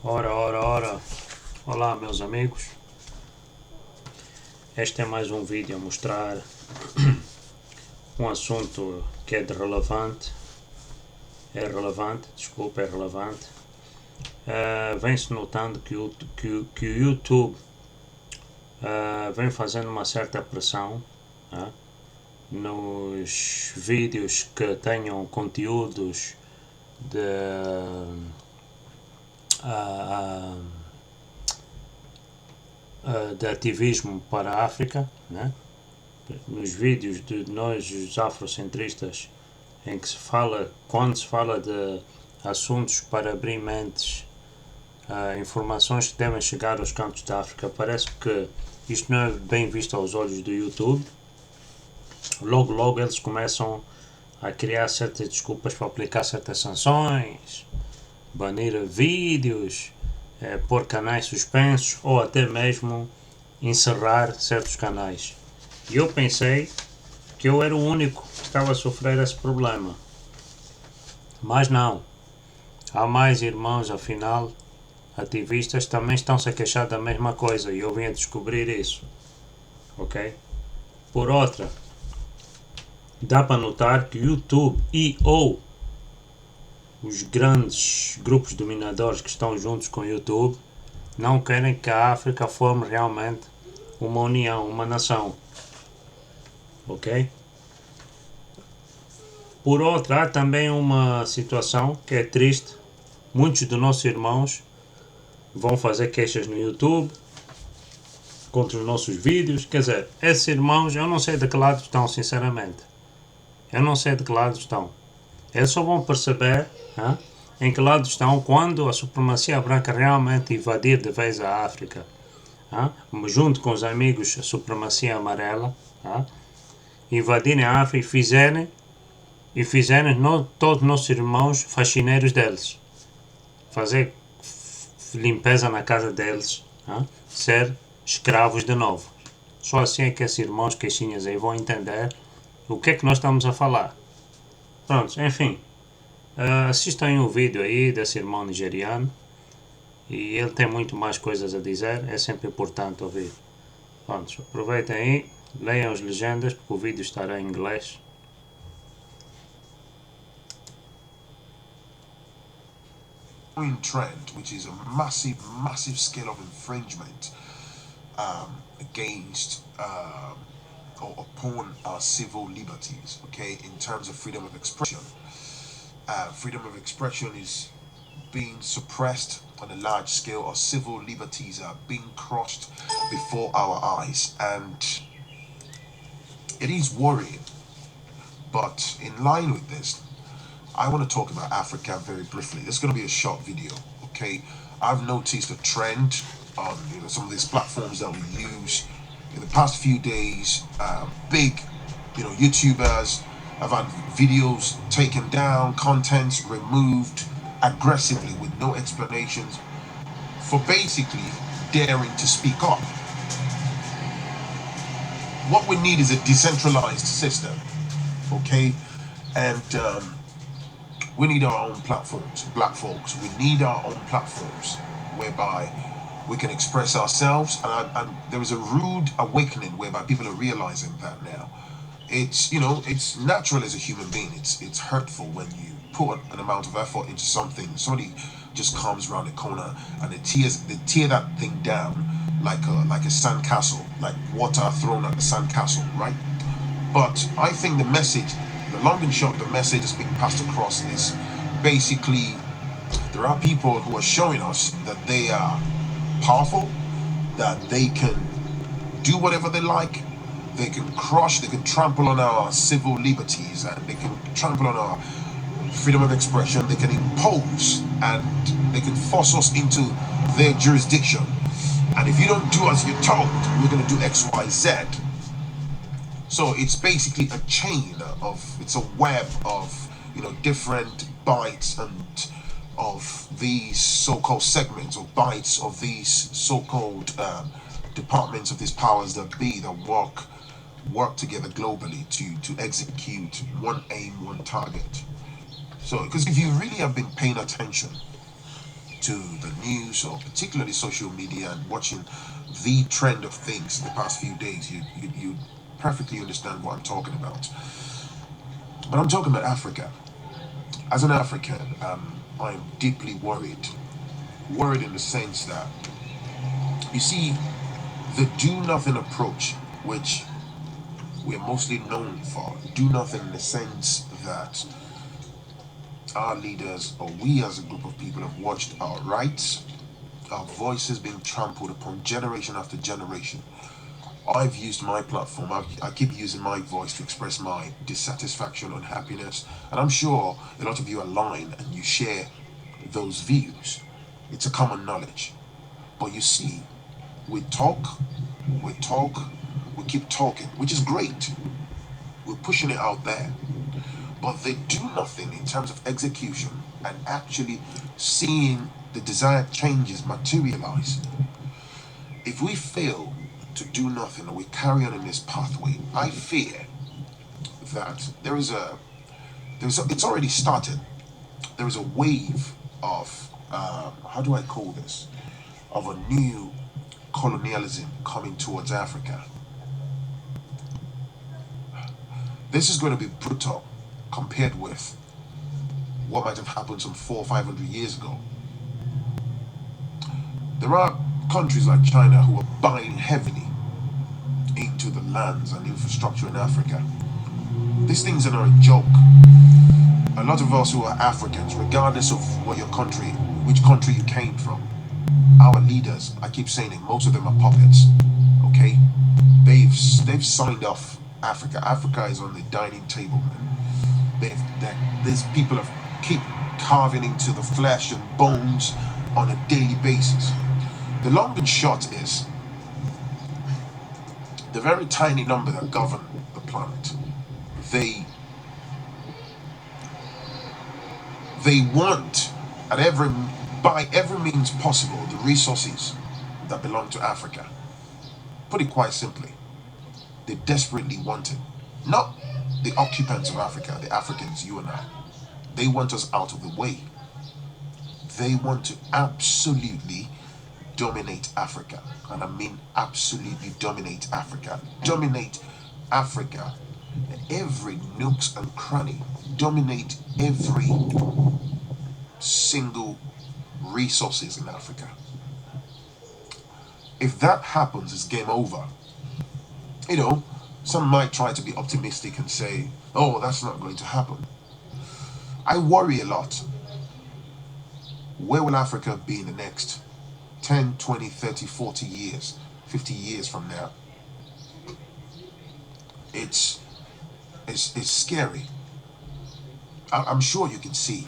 Ora. Olá, meus amigos. Este é mais um vídeo a mostrar um assunto que é relevante. É relevante. Vem-se notando que o YouTube vem fazendo uma certa pressão nos vídeos que tenham conteúdos de ativismo para a África, né? Nos vídeos de nós, os afrocentristas, em que quando se fala de assuntos para abrir mentes, informações que devem chegar aos cantos da África, parece que isto não é bem visto aos olhos do YouTube. Logo eles começam a criar certas desculpas para aplicar certas sanções, banir vídeos, pôr canais suspensos ou até mesmo encerrar certos canais. E eu pensei que eu era o único que estava a sofrer esse problema. Mas não. Há mais irmãos, afinal, ativistas, também estão-se a queixar da mesma coisa e eu vim a descobrir isso. Ok? Por outra, dá para notar que o YouTube ou os grandes grupos dominadores que estão juntos com o YouTube não querem que a África forme realmente uma união, uma nação. Ok? Por outra, há também uma situação que é triste. Muitos dos nossos irmãos vão fazer queixas no YouTube contra os nossos vídeos. Quer dizer, esses irmãos, eu não sei de que lado estão, sinceramente. Eu não sei de que lado estão. Eles só vão perceber em que lado estão quando a supremacia branca realmente invadir de vez a África. Junto com os amigos a supremacia amarela, invadirem a África e fizerem todos os nossos irmãos faxineiros deles. Fazer limpeza na casa deles, ser escravos de novo. Só assim é que esses irmãos queixinhas aí vão entender o que é que nós estamos a falar. Pronto, enfim. Assistam o vídeo aí desse irmão nigeriano. E ele tem muito mais coisas a dizer. É sempre importante ouvir. Pronto, aproveitem aí. Leiam as legendas porque o vídeo estará em inglês. Trend, which is a massive scale of infringement against or upon our civil liberties, okay, in terms of freedom of expression. Freedom of expression is being suppressed on a large scale. Our civil liberties are being crushed before our eyes, and it is worrying. But in line with this, I want to talk about Africa very briefly. This is going to be a short video, okay? I've noticed a trend on some of these platforms that we use. In the past few days, big YouTubers have had videos taken down, contents removed aggressively with no explanations for basically daring to speak up. What we need is a decentralized system, okay? And we need our own platforms, black folks. We need our own platforms whereby we can express ourselves. And there is a rude awakening whereby people are realizing that now. It's it's natural as a human being. It's hurtful when you put an amount of effort into something. Somebody just comes around the corner and they tear that thing down like a sandcastle, like water thrown at the sandcastle, right? But I think the message, the long and short, the message that's being passed across is basically there are people who are showing us that they are powerful, that they can do whatever they like. They can crush, they can trample on our civil liberties, and they can trample on our freedom of expression. They can impose and they can force us into their jurisdiction. And if you don't do as you're told, we're going to do X, Y, Z. So it's basically a chain it's a web of different bites and of these so-called segments or bites of these so-called departments of these powers that be that work together globally to execute one aim, one target. So because if you really have been paying attention to the news or particularly social media and watching the trend of things the past few days, you perfectly understand what I'm talking about. But I'm talking about Africa. As an African, I'm deeply worried. Worried in the sense that, you see, the do nothing approach, which we're mostly known for, do nothing in the sense that our leaders or we as a group of people have watched our rights, our voices being trampled upon generation after generation. I've used my platform, I keep using my voice to express my dissatisfaction, unhappiness, and I'm sure a lot of you align and you share those views. It's a common knowledge. But you see, we talk, we talk, we keep talking, which is great. We're pushing it out there. But they do nothing in terms of execution and actually seeing the desired changes materialize. If we fail to do nothing or we carry on in this pathway, I fear that it's already started. There is a wave of, how do I call this? Of a new colonialism coming towards Africa. This is going to be brutal compared with what might have happened some 400 or 500 years ago. There are countries like China who are buying heavily into the lands and infrastructure in Africa. These things are not a joke. A lot of us who are Africans, regardless of what your country, which country you came from, our leaders, I keep saying it, most of them are puppets. Okay, they've signed off Africa. Africa is on the dining table, man. These people have keep carving into the flesh and bones on a daily basis. The long and short is, the very tiny number that govern the planet, they want by every means possible the resources that belong to Africa. Put it quite simply, they desperately want it. Not the occupants of Africa, the Africans, you and I. They want us out of the way. They want to absolutely dominate Africa. And I mean absolutely dominate Africa. Dominate Africa. Every nooks and cranny. Dominate every single resources in Africa. If that happens, it's game over. You know, some might try to be optimistic and say, oh, that's not going to happen. I worry a lot. Where will Africa be in the next 10, 20, 30, 40 years, 50 years from now? It's scary. I'm sure you can see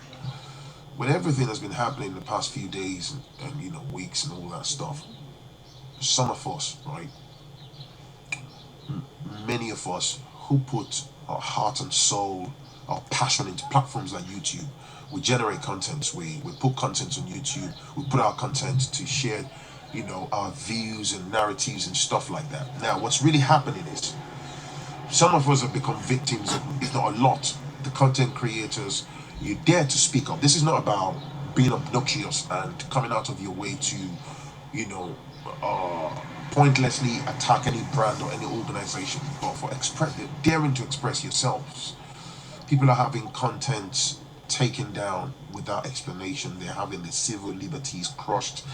with everything that's been happening in the past few days and you know, weeks and all that stuff. Some of us, right? Many of us who put our heart and soul, our passion into platforms like YouTube. We generate content, we put content on YouTube, we put our content to share, you know, our views and narratives and stuff like that. Now, what's really happening is, some of us have become victims, if not a lot, the content creators, you dare to speak up. This is not about being obnoxious and coming out of your way to, you know, pointlessly attack any brand or any organization, but for daring to express yourselves. People are having content taken down without explanation. They're having their civil liberties crushed,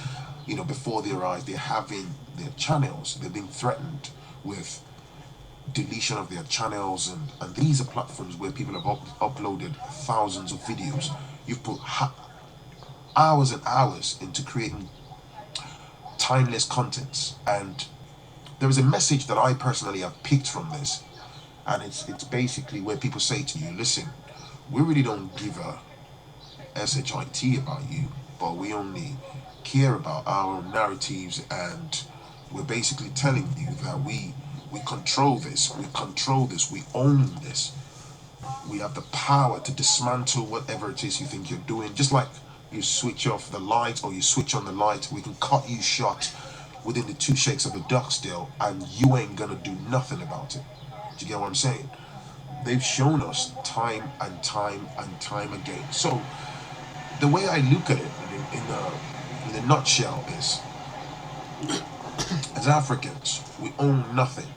you know, before their eyes. They're having their channels, they're being threatened with deletion of their channels, and these are platforms where people have uploaded thousands of videos. You've put hours and hours into creating timeless contents, and there is a message that I personally have picked from this, and it's basically where people say to you, listen, we really don't give a shit about you, but we only care about our own narratives, and we're basically telling you that we control this, we own this. We have the power to dismantle whatever it is you think you're doing. Just like you switch off the light or you switch on the light, we can cut you short within the 2 shakes of a duck's tail, and you ain't gonna do nothing about it. Do you get what I'm saying? They've shown us time and time and time again. So the way I look at it in a nutshell is, as Africans, we own nothing.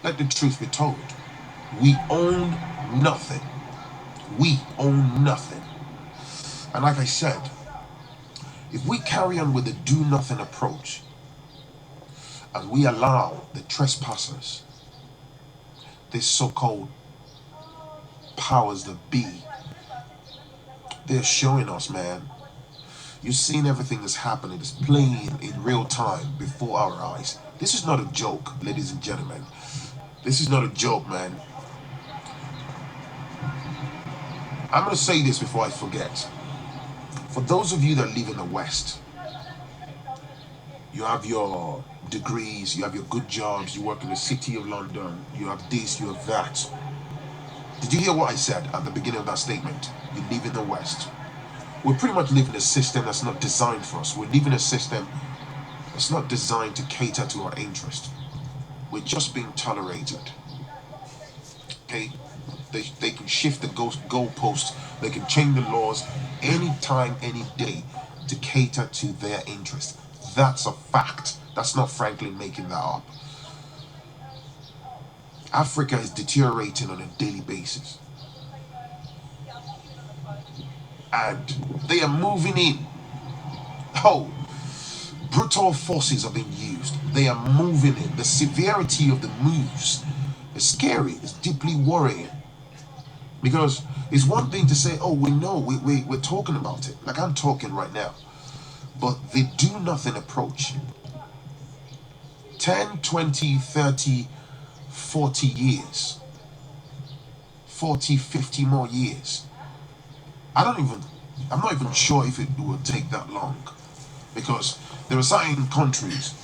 Let the truth be told. We own nothing. We own nothing. And like I said, if we carry on with the do nothing approach, and we allow the trespassers, this so-called powers that be, they're showing us, man. You've seen everything that's happening. It's playing in real time before our eyes. This is not a joke, ladies and gentlemen. This is not a joke, man. I'm going to say this before I forget. For those of you that live in the West, you have your degrees, you have your good jobs, you work in the city of London, you have this, you have that. Did you hear what I said at the beginning of that statement? You live in the West. We pretty much live in a system that's not designed for us. We live in a system that's not designed to cater to our interest. We're just being tolerated. Okay? They can shift the goalposts. They can change the laws anytime, any day to cater to their interest. That's a fact. That's not Franklin making that up. Africa is deteriorating on a daily basis. And they are moving in. Oh, brutal forces are being used. They are moving in. The severity of the moves is scary. It's deeply worrying. Because it's one thing to say, oh, we know, we're talking about it. Like I'm talking right now. But the do nothing approach. 10, 20, 30, 40 years. 40, 50 more years. I'm not even sure if it will take that long. Because there are certain countries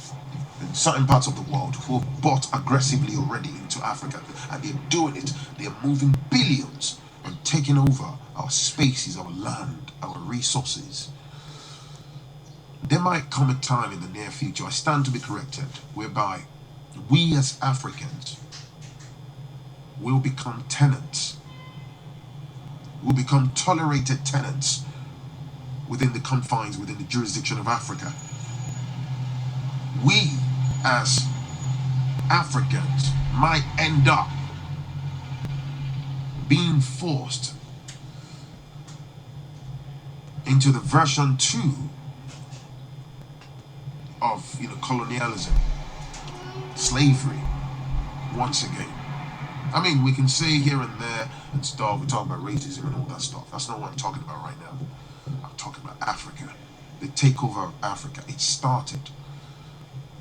in certain parts of the world who have bought aggressively already into Africa, and they're doing it. They're moving billions and taking over our spaces, our land, our resources. There might come a time in the near future, I stand to be corrected, whereby we as Africans will become tenants. Will become tolerated tenants within the confines, within the jurisdiction of Africa. We as Africans might end up being forced into the version 2 of colonialism, slavery, once again. I mean, we can say here and there and stuff, we talk about racism and all that stuff. That's not what I'm talking about right now. I'm talking about Africa. The takeover of Africa. It started.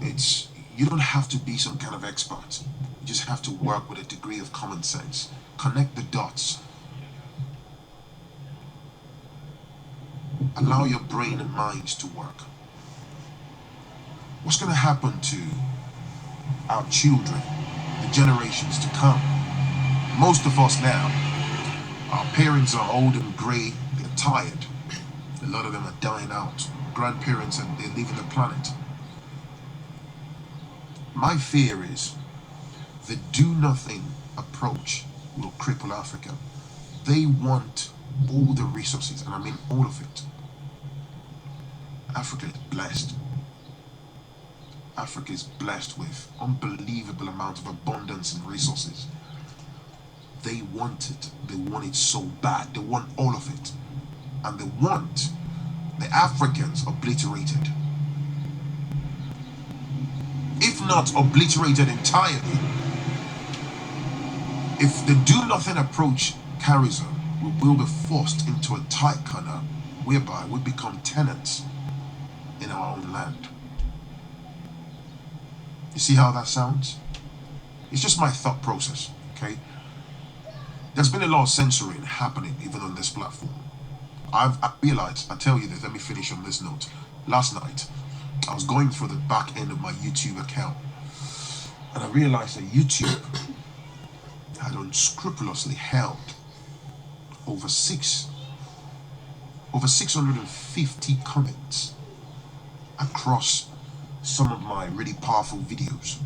You don't have to be some kind of expert. You just have to work with a degree of common sense. Connect the dots. Allow your brain and minds to work. What's going to happen to our children, the generations to come? Most of us now, our parents are old and grey, they're tired. A lot of them are dying out. Grandparents, and they're leaving the planet. My fear is the do-nothing approach will cripple Africa. They want all the resources, and I mean all of it. Africa is blessed. Africa is blessed with unbelievable amounts of abundance and resources. They want it. They want it so bad. They want all of it. And they want the Africans obliterated. If not obliterated entirely, if the do-nothing approach carries on, we will be forced into a tight corner whereby we become tenants in our own land. You see how that sounds? It's just my thought process, okay? There's been a lot of censoring happening even on this platform. I realized, I tell you this, let me finish on this note. Last night, I was going through the back end of my YouTube account, and I realized that YouTube had unscrupulously held over 650 comments across some of my really powerful videos.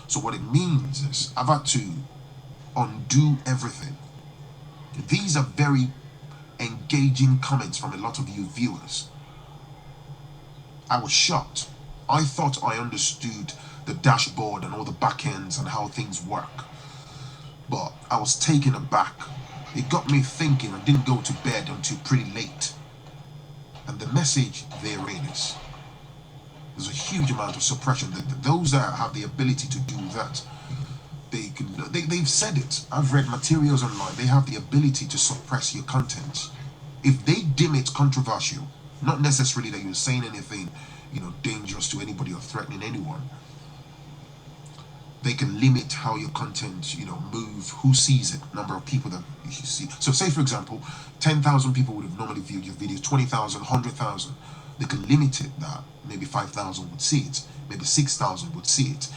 So what it means is I've had to undo everything. These are very engaging comments from a lot of you viewers. I was shocked. I thought I understood the dashboard and all the back ends and how things work, but I was taken aback. It got me thinking. I didn't go to bed until pretty late. And the message therein is there's a huge amount of suppression. Those that have the ability to do that, they've said it. I've read materials online. They have the ability to suppress your content. If they deem it controversial, not necessarily that you're saying anything, dangerous to anybody or threatening anyone, they can limit how your content, move, who sees it, number of people that you see. So say, for example, 10,000 people would have normally viewed your videos, 20,000, 100,000. They can limit it that maybe 5,000 would see it, maybe 6,000 would see it.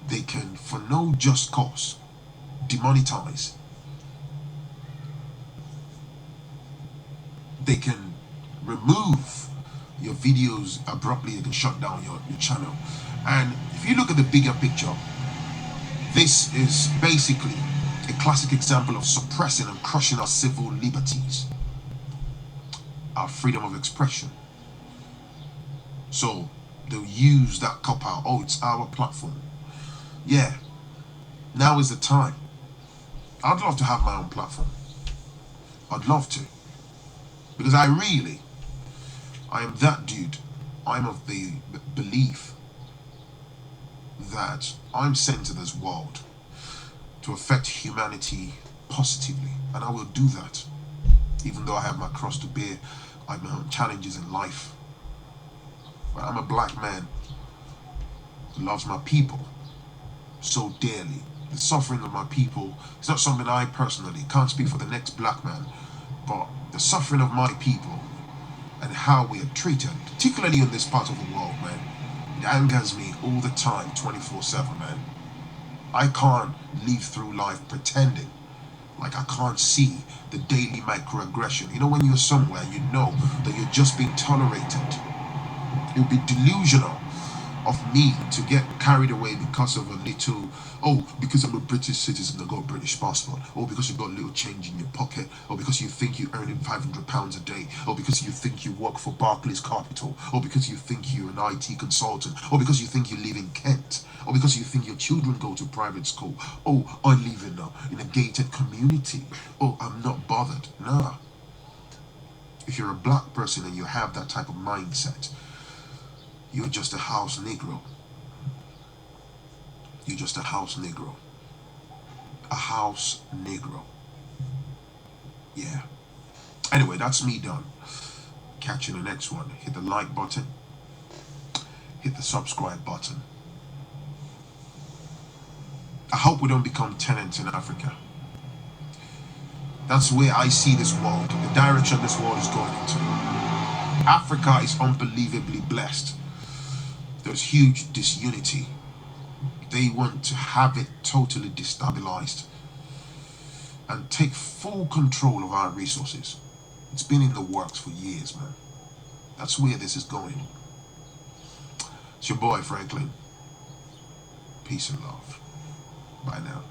They can, for no just cause, demonetize. They can remove your videos abruptly. They can shut down your channel. And if you look at the bigger picture, this is basically a classic example of suppressing and crushing our civil liberties, our freedom of expression. So they'll use that cop-out. Oh, it's our platform. Yeah, now is the time. I'd love to have my own platform. I'd love to. Because I am that dude. I'm of the belief that I'm sent to this world to affect humanity positively, and I will do that. Even though I have my cross to bear, I have my own challenges in life, but I'm a black man who loves my people so dearly. The suffering of my people is not something I personally can't speak for the next black man, but the suffering of my people and how we are treated, particularly in this part of the world, man, it angers me all the time, 24/7, man. I can't live through life pretending like I can't see the daily microaggression. When you're somewhere, you know that you're just being tolerated. It would be delusional of me to get carried away because of a little, because I'm a British citizen, I got a British passport, or because you've got a little change in your pocket, or because you think you're earning £500 a day, or because you think you work for Barclays Capital, or because you think you're an IT consultant, or because you think you live in Kent, or because you think your children go to private school. I live in a gated community. I'm not bothered. Nah. If you're a black person and you have that type of mindset, you're just a house Negro. You're just a house Negro. A house Negro. Yeah. Anyway, that's me done. Catch you in the next one. Hit the like button. Hit the subscribe button. I hope we don't become tenants in Africa. That's where I see this world, the direction this world is going into. Africa is unbelievably blessed. There's huge disunity. They want to have it totally destabilized and take full control of our resources. It's been in the works for years, man. That's where this is going. It's your boy, Franklin. Peace and love. Bye now.